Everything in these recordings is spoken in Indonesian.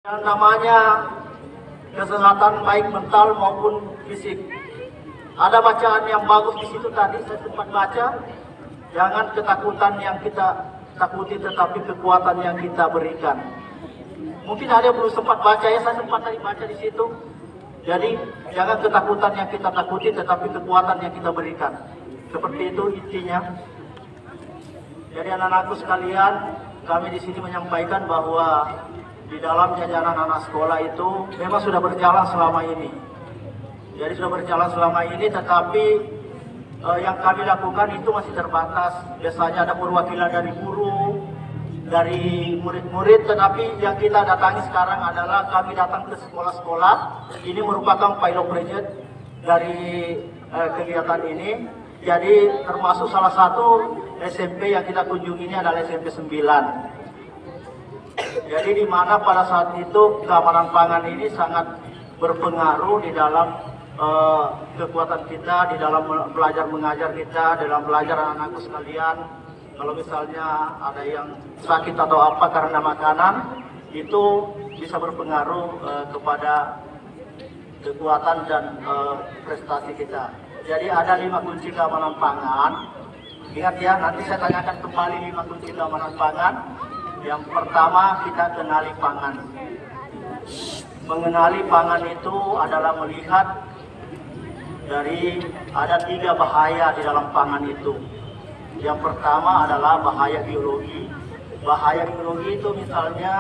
Yang namanya kesehatan baik mental maupun fisik. Ada bacaan yang bagus di situ tadi saya sempat baca. Jangan ketakutan yang kita takuti, tetapi kekuatan yang kita berikan. Mungkin ada yang belum sempat baca ya, saya sempat tadi baca di situ. Jadi jangan ketakutan yang kita takuti, tetapi kekuatan yang kita berikan. Seperti itu intinya. Jadi anak-anakku sekalian, kami di sini menyampaikan bahwa di dalam jajaran anak sekolah itu memang sudah berjalan selama ini. Jadi sudah berjalan selama ini, tetapi yang kami lakukan itu masih terbatas. Biasanya ada perwakilan dari guru, dari murid-murid, tetapi yang kita datangi sekarang adalah kami datang ke sekolah-sekolah. Ini merupakan pilot project dari kegiatan ini. Jadi termasuk salah satu SMP yang kita kunjungi ini adalah SMP 9. Jadi di mana pada saat itu keamanan pangan ini sangat berpengaruh di dalam kekuatan kita, di dalam belajar mengajar kita, dalam belajar anak-anakku sekalian. Kalau misalnya ada yang sakit atau apa karena makanan, itu bisa berpengaruh kepada kekuatan dan prestasi kita. Jadi ada 5 kunci keamanan pangan. Ingat ya, nanti saya tanyakan kembali 5 kunci keamanan pangan. Yang pertama, kita kenali pangan. Mengenali pangan itu adalah melihat dari ada 3 bahaya di dalam pangan itu. Yang pertama adalah bahaya biologi. Bahaya biologi itu misalnya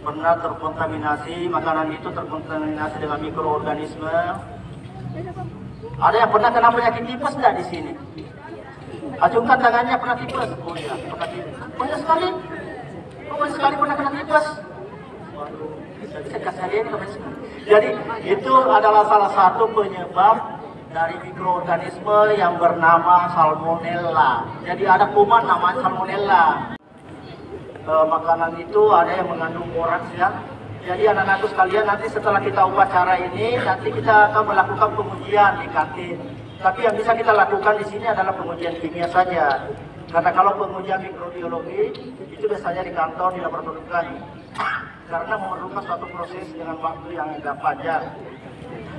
pernah terkontaminasi, makanan itu terkontaminasi dengan mikroorganisme. Ada yang pernah kena penyakit tipes enggak di sini? Acungkan tangannya, pernah tipes? Oh iya, pernah tipes. Banyak sekali. Oh, banyak sekali pernah kena tipes. Waduh, saya kasih hadiah ini. Jadi itu adalah salah satu penyebab dari mikroorganisme yang bernama salmonella. Jadi ada kuman namanya salmonella. Makanan itu ada yang mengandung boraks ya. Jadi anak-anakku sekalian, nanti setelah kita upacara ini, nanti kita akan melakukan pengujian di kantin. Tapi yang bisa kita lakukan di sini adalah pengujian kimia saja. Karena kalau pengujian mikrobiologi itu biasanya di kantor, di laboratorium kami. Karena memerlukan suatu proses dengan waktu yang agak panjang.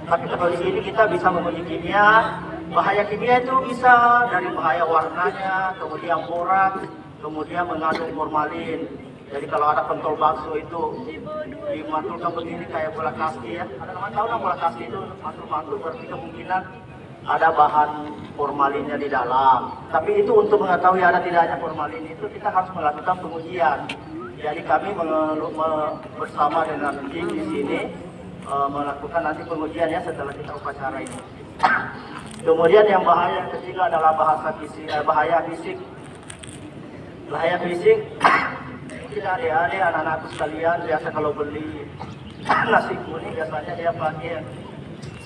Tapi kalau di sini kita bisa menguji kimia. Bahaya kimia itu bisa dari bahaya warnanya, kemudian boraks, kemudian mengandung formalin. Jadi kalau ada pentol bakso itu dimantulkan begini kayak bola kasti ya. Ada teman tahu lah bola kasti itu mantul-mantul, berarti kemungkinan ada bahan formalinnya di dalam. Tapi itu untuk mengetahui ada tidaknya formalin itu kita harus melakukan pengujian. Jadi kami bersama dengan tim di sini melakukan nanti pengujian ya setelah kita upacara ini. Kemudian yang bahaya yang ketiga adalah bahaya fisik. Bahaya fisik. Mungkin adik-adik, anak-anakku sekalian biasa kalau beli nasi kuning biasanya dia pakai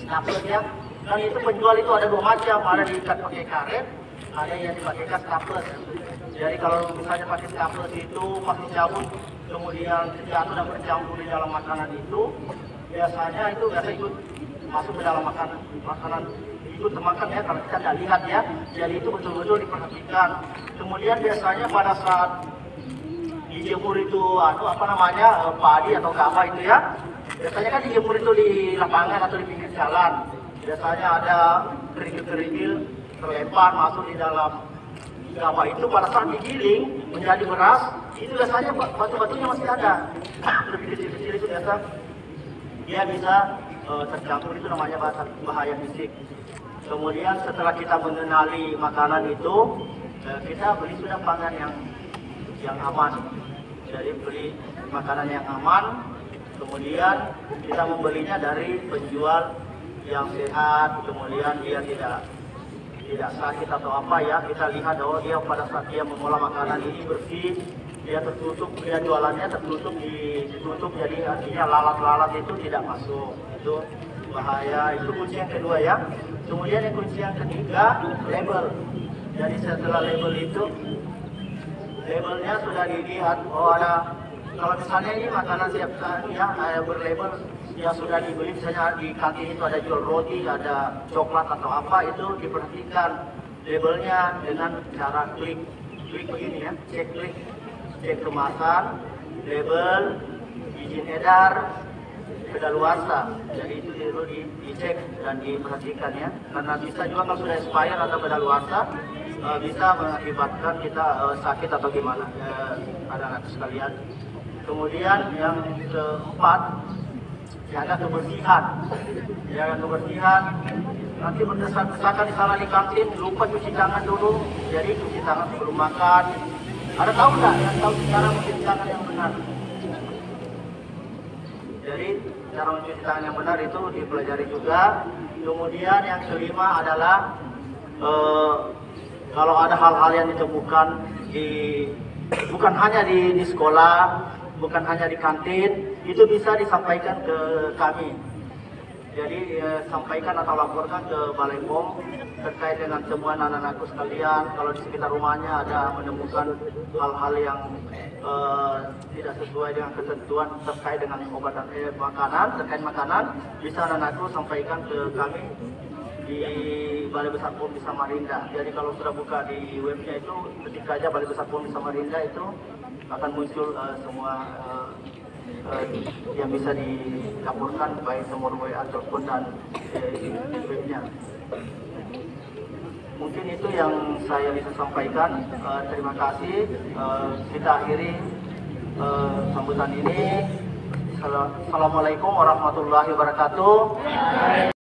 staples ya. Dan itu penjual itu ada 2 macam, ada diikat pakai karet, ada yang dipakai staples. Jadi kalau misalnya pakai staples itu pasti cabut, kemudian jatuh dan bercampur di dalam makanan itu, biasanya itu biasa ikut masuk ke dalam makanan ikut termakan ya, kalau kita tidak lihat ya. Jadi itu betul-betul diperhatikan. Kemudian biasanya pada saat dijemur itu padi atau apa itu ya, biasanya kan dijemur itu di lapangan atau di pinggir jalan. Biasanya ada kerikil-kerikil terlempar masuk di dalam gabah itu. Pada saat digiling menjadi beras, itu biasanya batu-batunya masih ada. Lebih kecil-kecil itu biasa dia bisa tercampur, itu namanya bahaya fisik. Kemudian setelah kita mengenali makanan itu, kita beli sudah pangan yang aman. Jadi beli makanan yang aman, kemudian kita membelinya dari penjual yang sehat, kemudian dia tidak sakit atau apa ya. Kita lihat bahwa dia pada saat dia mengolah makanan ini bersih, dia tertutup, dia jualannya ditutup, jadi artinya lalat-lalat itu tidak masuk. Itu bahaya, itu kunci yang kedua ya. Kemudian yang kunci yang ketiga, label. Jadi setelah label itu, labelnya sudah dilihat, oh ada, kalau misalnya ini makanan siap ya, berlabel yang sudah dibeli, misalnya di kantin itu ada jual roti, ada coklat atau apa, itu diperhatikan labelnya dengan cara klik begini ya, cek kemasan, label, izin edar, kedaluarsa. Jadi itu perlu dicek dan diperhatikan ya. Karena bisa juga kalau sudah expired atau kedaluarsa bisa mengakibatkan kita sakit atau gimana, anak-anak sekalian. Kemudian yang keempat, jaga kebersihan. Jaga kebersihan. Nanti berdesak-desakan di sana di kantin, lupa cuci tangan dulu. Jadi cuci tangan sebelum makan. Ada tahu nggak yang tahu cara mencuci tangan yang benar? Jadi cara mencuci tangan yang benar itu dipelajari juga. Kemudian yang kelima adalah kalau ada hal-hal yang ditemukan bukan hanya di sekolah, bukan hanya di kantin, itu bisa disampaikan ke kami. Jadi sampaikan atau laporkan ke Balai POM terkait dengan temuan anak-anakku sekalian. Kalau di sekitar rumahnya ada menemukan hal-hal yang tidak sesuai dengan ketentuan terkait dengan obat dan makanan, terkait makanan, bisa anak-anakku sampaikan ke kami di Balai Besar POM di Samarinda. Jadi kalau sudah buka di webnya itu, ketika aja Balai Besar POM di Samarinda itu akan muncul semua yang bisa dilaporkan baik nomor WA ataupun dan webnya. Mungkin itu yang saya bisa sampaikan. Terima kasih. Kita akhiri sambutan ini. Assalamualaikum warahmatullahi wabarakatuh.